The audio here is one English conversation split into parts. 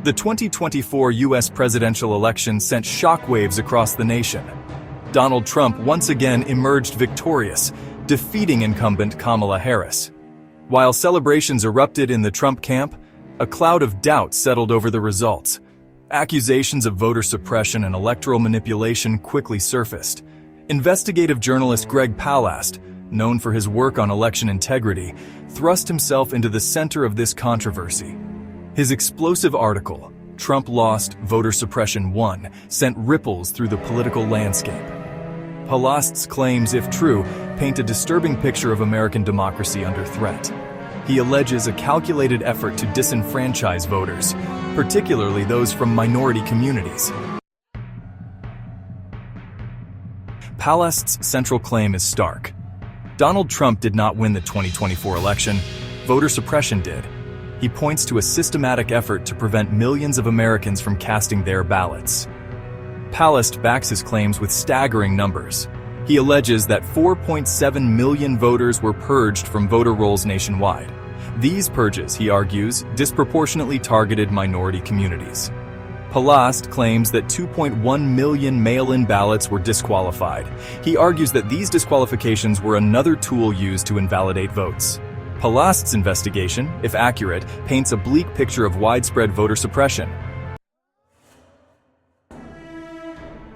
The 2024 U.S. presidential election sent shockwaves across the nation. Donald Trump once again emerged victorious, defeating incumbent Kamala Harris. While celebrations erupted in the Trump camp, a cloud of doubt settled over the results. Accusations of voter suppression and electoral manipulation quickly surfaced. Investigative journalist Greg Palast, known for his work on election integrity, thrust himself into the center of this controversy. His explosive article, "Trump Lost, Voter Suppression Won," sent ripples through the political landscape. Palast's claims, if true, paint a disturbing picture of American democracy under threat. He alleges a calculated effort to disenfranchise voters, particularly those from minority communities. Palast's central claim is stark. Donald Trump did not win the 2024 election, voter suppression did. He points to a systematic effort to prevent millions of Americans from casting their ballots. Palast backs his claims with staggering numbers. He alleges that 4.7 million voters were purged from voter rolls nationwide. These purges, he argues, disproportionately targeted minority communities. Palast claims that 2.1 million mail-in ballots were disqualified. He argues that these disqualifications were another tool used to invalidate votes. Palast's investigation, if accurate, paints a bleak picture of widespread voter suppression.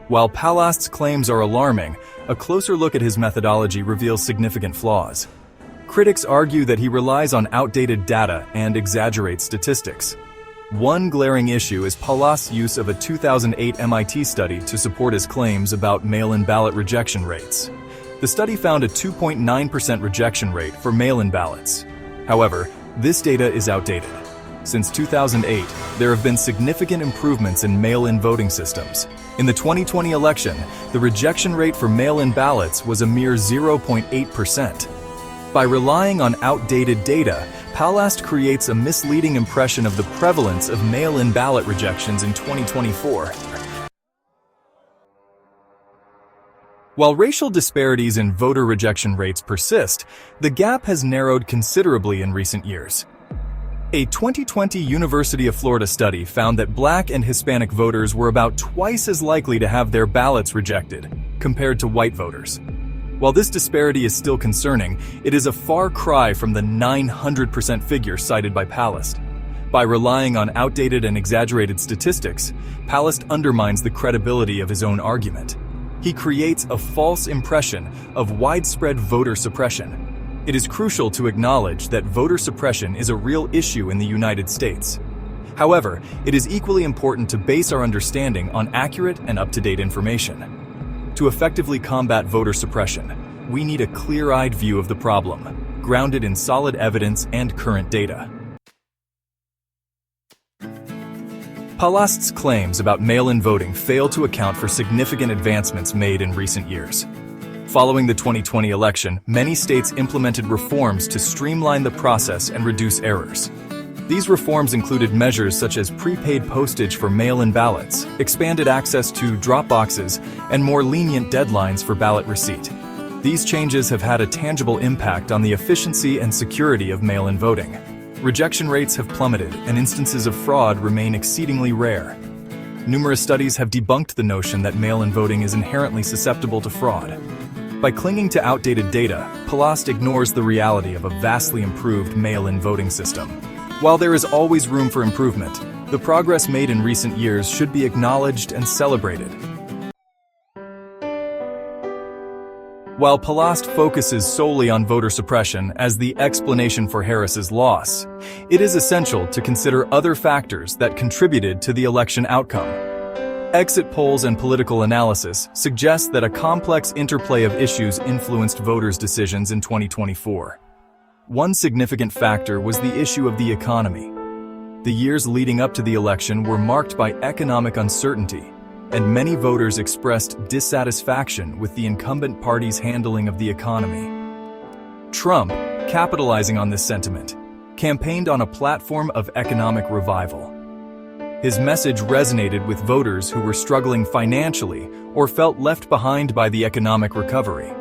While Palast's claims are alarming, a closer look at his methodology reveals significant flaws. Critics argue that he relies on outdated data and exaggerates statistics. One glaring issue is Palast's use of a 2008 MIT study to support his claims about mail-in ballot rejection rates. The study found a 2.9% rejection rate for mail-in ballots. However, this data is outdated. Since 2008, there have been significant improvements in mail-in voting systems. In the 2020 election, the rejection rate for mail-in ballots was a mere 0.8%. By relying on outdated data, Palast creates a misleading impression of the prevalence of mail-in ballot rejections in 2024. While racial disparities in voter rejection rates persist, the gap has narrowed considerably in recent years. A 2020 University of Florida study found that Black and Hispanic voters were about twice as likely to have their ballots rejected compared to white voters. While this disparity is still concerning, it is a far cry from the 900% figure cited by Palast. By relying on outdated and exaggerated statistics, Palast undermines the credibility of his own argument. He creates a false impression of widespread voter suppression. It is crucial to acknowledge that voter suppression is a real issue in the United States. However, it is equally important to base our understanding on accurate and up-to-date information. To effectively combat voter suppression, we need a clear-eyed view of the problem, grounded in solid evidence and current data. Palast's claims about mail-in voting fail to account for significant advancements made in recent years. Following the 2020 election, many states implemented reforms to streamline the process and reduce errors. These reforms included measures such as prepaid postage for mail-in ballots, expanded access to drop boxes, and more lenient deadlines for ballot receipt. These changes have had a tangible impact on the efficiency and security of mail-in voting. Rejection rates have plummeted, and instances of fraud remain exceedingly rare. Numerous studies have debunked the notion that mail-in voting is inherently susceptible to fraud. By clinging to outdated data, Palast ignores the reality of a vastly improved mail-in voting system. While there is always room for improvement, the progress made in recent years should be acknowledged and celebrated. While Palast focuses solely on voter suppression as the explanation for Harris's loss, it is essential to consider other factors that contributed to the election outcome. Exit polls and political analysis suggest that a complex interplay of issues influenced voters' decisions in 2024. One significant factor was the issue of the economy. The years leading up to the election were marked by economic uncertainty, and many voters expressed dissatisfaction with the incumbent party's handling of the economy. Trump, capitalizing on this sentiment, campaigned on a platform of economic revival. His message resonated with voters who were struggling financially or felt left behind by the economic recovery.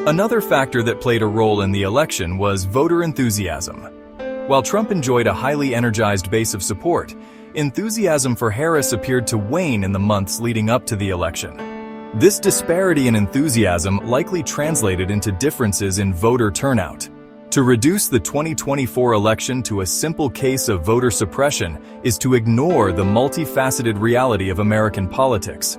Another factor that played a role in the election was voter enthusiasm. While Trump enjoyed a highly energized base of support, enthusiasm for Harris appeared to wane in the months leading up to the election. This disparity in enthusiasm likely translated into differences in voter turnout. To reduce the 2024 election to a simple case of voter suppression is to ignore the multifaceted reality of American politics.